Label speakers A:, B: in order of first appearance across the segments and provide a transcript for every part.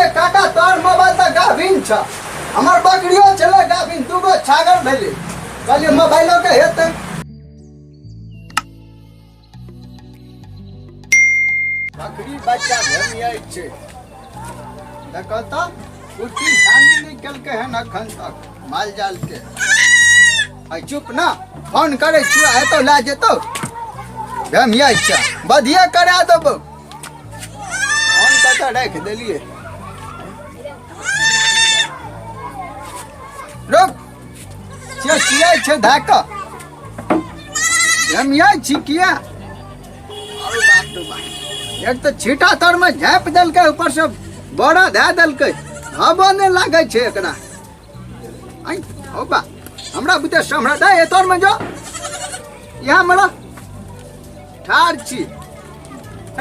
A: के काका तोर मोबाइल त गाभिन छ हमर बकरियो चले गाभिन दुगो छागर भेले कहलिए मोबाइलो के हेतै बकरी बच्चा भेमियै छै देखो तो कुटी छानी निकल के है अखन तक माल जाल के आई चुप ना फोन करे छियै है तो ला जेतो भेमियै छै बधिया करा देबो फोन त राख देलिए रुक चिया छै धाक भेमियै छी किया अरे बाप रे बाप एक तो छीटा तर में झाँप दलकै ऊपर से बड़ा दे दलकै हवा नहीं लागे छै एकरा आई हो बा हमरा बुते समरा दे ए तोर में जो यहाँ मला ठार छी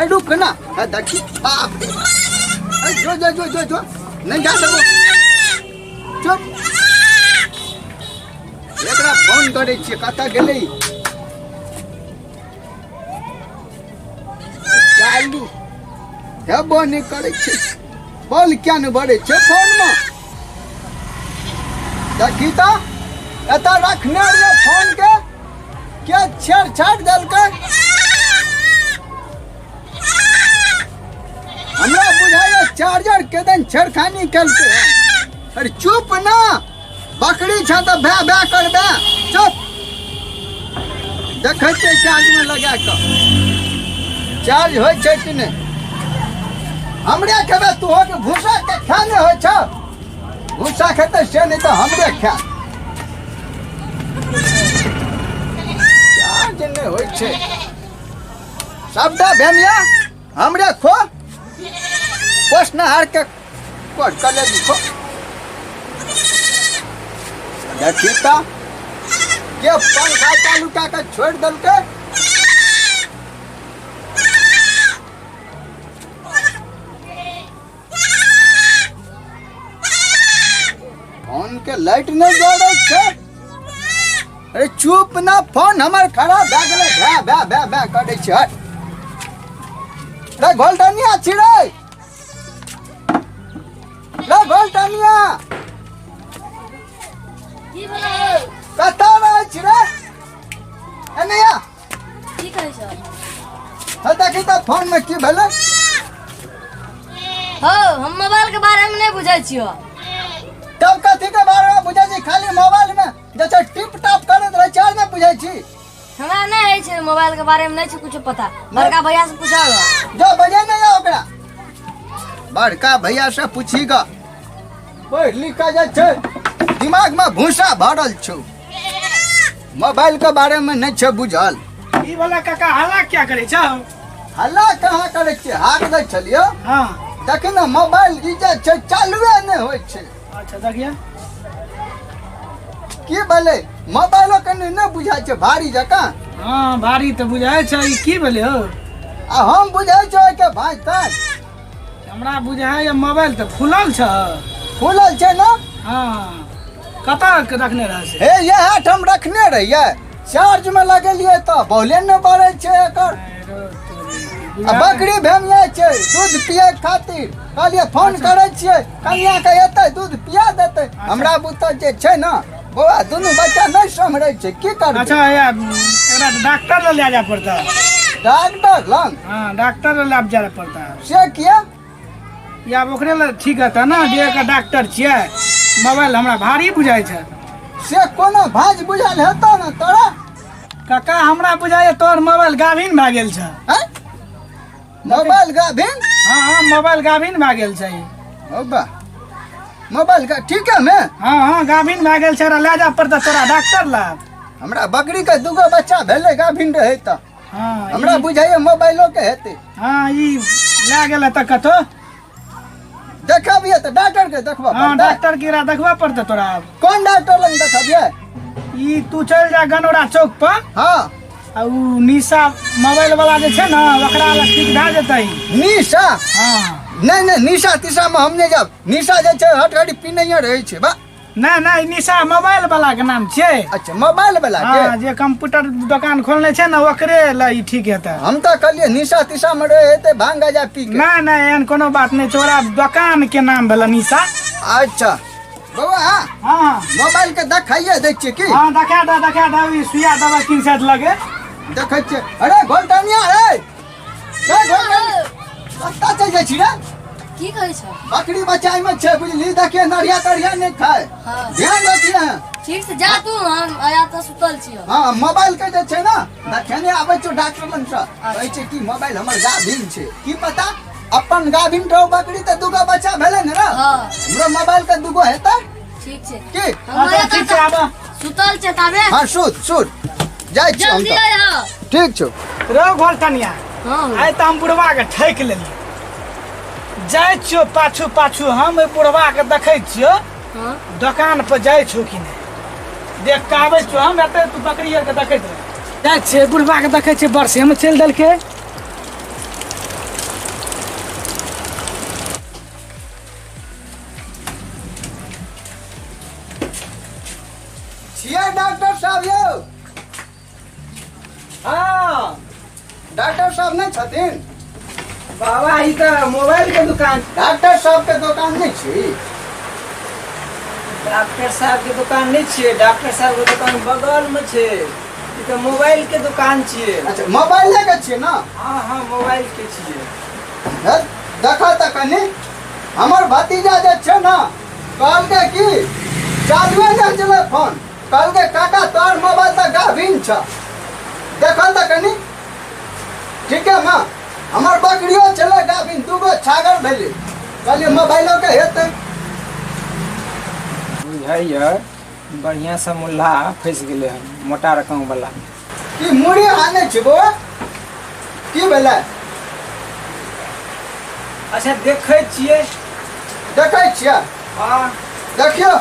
A: ए रुक ना ए देखी बाप ए जो जो जो जो जो नहीं जा सको चुप एकरा फोन करे छी कता गेलै चालू हेबो नहीं करे छै बोल क्या नहीं बढ़े छै फोन में देखी तो एता रखने रे फोन के क्या छेड़छाड़ दलकै हमरा बुझाइए चार्जर के दिन छेड़खानी कलकै अरे चुप ना बकरी छ त भै भै करबे चुप देखै छै चार्ज में लगा के चार्ज हो छै कि नहीं हमरे खेबे तू हो के भूसा के खाने हो छ भूसा खेते से नहीं तो हमरे खा चार्ज नहीं हो छै सबटा भेमिया हमरे खो पोस्ट न हार के कोट कर ले खो देखी तो के पंखा चालू का के छोड़ दलके फोन के लाइट नहीं जोड़े छे अरे चुप ना फोन हमर खराब भ गेले भै भै भै भै करे छै रे गोल्डनिया छिड़े रे गोल्डनिया
B: की भेलै
A: कता रह छिड़े एनिया
B: की करे छ
A: ह देखी त फोन में की भेलै
B: हो हम मोबाइल के बारे में नहीं बुझै छियो
A: तब कथी के बारे में बुझै छी खाली मोबाइल में जैसे टिप टॉप करत रह चार में बुझै छी
B: हमरा नहीं है छे मोबाइल के बारे में नहीं छे कुछ पता बड़का भैया से पूछागा
A: जो बजे नहीं आ ओकरा बड़का भैया से पूछीगा पढ़ लिख जा छै दिमाग में भूसा भरल छौ मोबाइल के बारे में नहीं छे बुझल
C: ई वाला काका हल्ला क्या करे छ
A: हल्ला कहाँ करे छै हाथ दे छलियो
C: हां
A: देख ना मोबाइल रिचार्ज छै चालुए नहीं होय छै
C: अच्छा देखिए
A: की भले मोबाइलो कने न बुझाय छै भारी जका
C: हां भारी तो बुझाय छ ई की भेले हो
A: आ हम बुझाय छै के भाई ताय
C: हमरा बुझाय मोबाइल तो खुलल छ
A: खुलल छै ना
C: हां कता के रखने रह से
A: हे ये हाथ हम रखने रहिए चार्ज में लगेलिए तो बोले न पड़े छै एकर आ बकरी भेमिया छै दूध पिए खातिर कहलिए फोन करे छियै कन्या के एतै दूध पिया देतै हमरा बुते जे छै ना बौआ दुनू बच्चा नहीं सम्हरै छै की करबै
C: अच्छा यार एकरा डॉक्टर ले जा पड़ता
A: डॉक्टर लंग
C: हां डॉक्टर ले जाना पड़ता
A: से किया
C: या ओकरे ले ठीक है ना जे का डॉक्टर छियै मोबाइल हमरा भारी बुझाय छै
A: से कोनो भाज बुझल हेतौ ना तोरा
C: काका हमरा बुझाय तोर मोबाइल गाभिन भ गेल छ
A: हैं मोबाइल गाभिन
C: हां हां मोबाइल गाभिन भ गेल छै
A: ओ बा मोबाइल का ठीक है मैं
C: हां हां गाभिन भ गेल छै ले जा पड़ता तोरा डॉक्टर ला
A: हमरा बकरी के दुगो बच्चा भेले गाभिन रहे त
C: हां
A: हमरा बुझाइए मोबाइलो के हेतै
C: हां ई ले गेल त कतो
A: देखबिए त डॉक्टर के देखबा
C: हां डॉक्टर कीरा देखबा पड़ता तोरा
A: कौन डॉक्टर लंग देखबिए
C: ई तू चल जा गनौरा चौक पर
A: हां
C: आ उ निशा मोबाइल वाला जे छै ना ओकरा ला ठीक भ जेतै
A: निशा
C: हां
A: नहीं नहीं निशा तिशा में हम नहीं जाब निशा जे छै हट घड़ी पीनैया रहे छै बा
C: नहीं नहीं निशा मोबाइल वाला के नाम छे।
A: अच्छा मोबाइल वाला
C: हाँ
A: के
C: जे कंप्यूटर दुकान खोलने छे ना ओकरे ला ई ठीक हेता।
A: हम तो कहलिए निशा तिशा में रहे हेते भांग जा पी के।
C: नहीं नहीं एहन कोनो बात नहीं छोरा दुकान के नाम भेला निशा।
A: अच्छा बउआ
C: हाँ
A: मोबाइल के देखाइए दै छियै की।
C: हाँ देखा दा ई सुइया दवा 3 सेट लगे
A: देखै छियै। अरे घोलटनिया रे कत्ता चल जाइ छी रे।
B: की कहै छ?
A: बकरी बचाई में छे बुझली देखिए नरिया तरिया नहीं खाए।
B: हाँ।
A: ध्यान रखिए।
B: ठीक से जा तू हम आया तो सुतल छियो।
A: हाँ मोबाइल के जे छै ना देखेने आबै छौ डॉक्टर लंग से कहै छै कि मोबाइल हमर गाभिन छै की पता अपन गाभिन रहो बकरी त दुगो बच्चा भेलै न रे।
B: हाँ।
A: हमरो मोबाइल के दुगो हेतै
B: ठीक छै
A: की।
B: हम आया
C: ठीक छै आबा
B: सुतल छै ताबे।
A: हाँ सुत जाइ छी हम
B: जल्दी
A: त।
B: आया।
A: ठीक छौ।
C: रो घोलटनिया
B: हां
C: आइ त हम बुढ़वा के ठैक लेली जाइ छियो पाछू हम बुढ़वा के देखै छियो
B: हां
C: दुकान पर जाइ छौ कि नहीं देख के आबै छौ हम एते तू बकरी के देखैत रह। जाइ छियै बुढ़वा के देखै छियै बरसे में चलि देलकै।
A: छियै डॉक्टर साहब यौ।
C: हाँ
A: डॉक्टर साहब नहीं छथिन।
C: बाबा ई त मोबाइल के दुकान।
A: डॉक्टर साहब के दुकान नहीं छी।
D: डॉक्टर साहब के दुकान नहीं छिए। डॉक्टर साहब के दुकान बगल में छे। ई तो मोबाइल के दुकान छिए।
A: अच्छा मोबाइल लेके छियै ना।
D: हाँ हाँ मोबाइल के छिए।
A: देखा त कनी हमर भतीजा जे छै ना कहलकै कि चालुए नहीं चले फोन कहलकै काका तोर मोबाइल त गाभिन छ देखल त कनी ठीक है माँ हमर बकरियो चले गाभिन दुगो छागर भेलै कहलिए मोबाइलो के हेतै।
D: बुझाइए बढ़िया सा मुल्ला फंस गेले हन मोटा रकम वाला।
A: की मुड़ी आने छै बो की भेलै।
D: अच्छा देखे छिए।
A: देखै छियै
D: हाँ
A: देखियो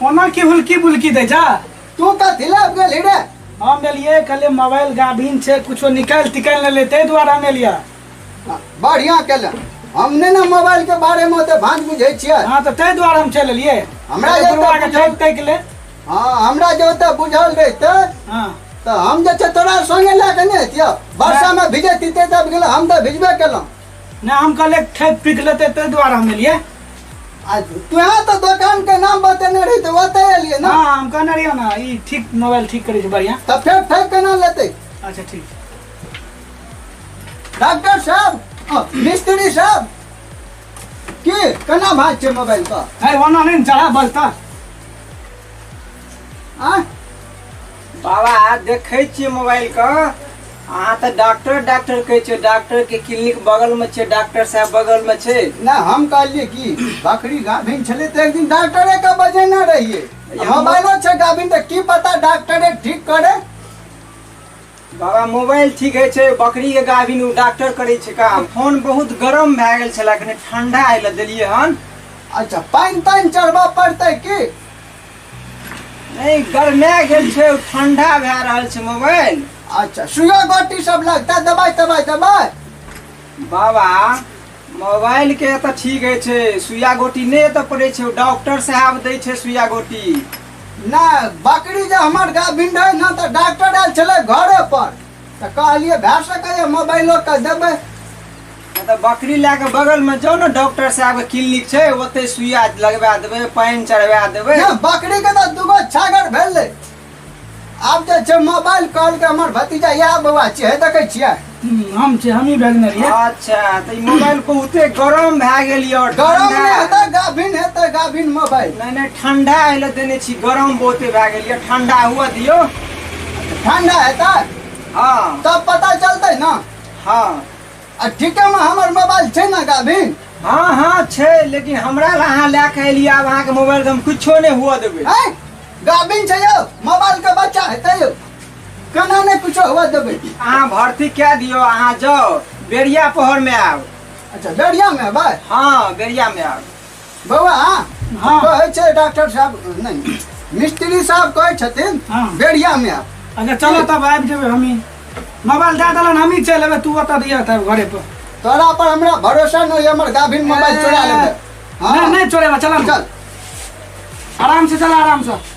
C: ओना की हुलकी बुलकी दे जा।
A: तू कथी लाग गेली रे।
C: हम एलिए कहले मोबाइल गाभिन छै कुछो निकाल तिकाल ले तै दुआरे हम एलिया।
A: बढ़िया केले हमने ना मोबाइल के बारे में तो भांज बुझै छियै।
C: हाँ तो तै दुआरे हम चल एलिए
A: हमरा
C: हमरा
A: जे
C: बुढ़वा के
A: बुझल-
C: ठैक ले।
A: हाँ हमरा जो तो बुझल रहते
C: हाँ
A: तो हम जे छै तोरा संगे लेके नहीं अतियो वर्षा में भिजे तीते तब गेल हम तो भिजबे केलहुँ।
C: ना हम कहले ठैक पीक लेते तै दुआरे हम एलिए।
A: आ तू यहाँ तो दुकान के नाम बतेने रही तो ओते एलिए ना।
C: हाँ हम कहने रहियो ना ई ठीक मोबाइल ठीक करे छै बढ़िया।
A: तो फिर ठेक केना लेते।
C: अच्छा ठीक।
A: डॉक्टर साहब मिस्त्री साहब की केना भाज छै मोबाइल का।
C: है ओना नहीं चढ़ा बलता।
A: आ
D: बाबा देखे छिए मोबाइल का। अहाँ तो डॉक्टर कहै छिए। डॉक्टर के क्लिनिक बगल में छे। डॉक्टर साहब बगल में छे।
A: ना हम कहलिए कि बकरी गाभिन छले तो एक दिन डॉक्टरे के बजेने रहिए मोबाइलो छै गाभिन तो की पता डॉक्टरे ठीक करे।
D: बाबा मोबाइल ठीक है छे बकरी के गाभिन उ डॉक्टर करे छे काम। फोन बहुत गरम भए गेल छला कने ठंडा आइले देलिए हन।
A: अच्छा पानी तानी चढ़बा पड़तै की।
D: नहीं गरमे गेल छे ठंडा भए रहल छे मोबाइल।
A: अच्छा सुइया गोटी सब लगता दवाई
D: बाबा मोबाइल के तो ठीक है छे सुइया गोटी नहीं तो पड़े छे डॉक्टर साहब दे छे सुइया गोटी।
A: ना बकरी जे हमर गाभिन रहे ना तो डॉक्टर आयल छले घरे पर तो कहलिए भए सकैए मोबाइलो के देबै।
D: तो बकरी लेके बगल में जाओ ना डॉक्टर साहब के क्लिनिक छे ओते सुइया लगवा देबे पानी चढ़वा देबे।
A: ना बकरी के तो दुगो छागर भेलै आब जे छै मोबाइल कॉल के हमर भतीजा या बउआ छै देखै छियै।
C: हम छे हम ही भेजने रहिए।
D: अच्छा तो ई मोबाइल बहुते गरम भए गेल यो।
A: गरम नहीं हेतै गाभिन मोबाइल।
D: नहीं नहीं ठंडा आइले देने छी गरम बहुते भए गेल यो ठंडा हुआ दियो।
A: ठंडा हेतै
D: हाँ
A: तब पता चलतै ना।
D: हाँ
A: आ ठीके में हमर मोबाइल छै ना गाभिन।
D: हाँ हाँ छे लेकिन हमरा ला अहाँ लेके एलिए आब अहाँ के मोबाइल के हम कुछो नहीं हुआ देबे।
A: हैं गाभिन छै यौ मोबाइल के बच्चा हेतै यौ केना नहीं कुछो हुआ देबै।
D: अहाँ भर्ती कए दियो अहाँ जाओ बेरिया पहर में आब।
A: अच्छा बेरिया में भाई
D: हाँ बेरिया में आब।
A: बउआ
C: हाँ।
A: कहै छै डॉक्टर साहब नहीं मिस्त्री साहब कहै छथिन
C: हाँ।
A: बेरिया में आब।
C: अच्छा चलो तब आबि जेबै हम ही मोबाइल दे देलन हम ही चल एबै तू ओतऽ दिया तब घरे पर।
A: तोरा पर हमरा भरोसा नहीं, हमर गाभिन मोबाइल चुरा लेबे।
C: नहीं नहीं चोरेबा, चला
A: चल।
C: आराम से चला, आराम से।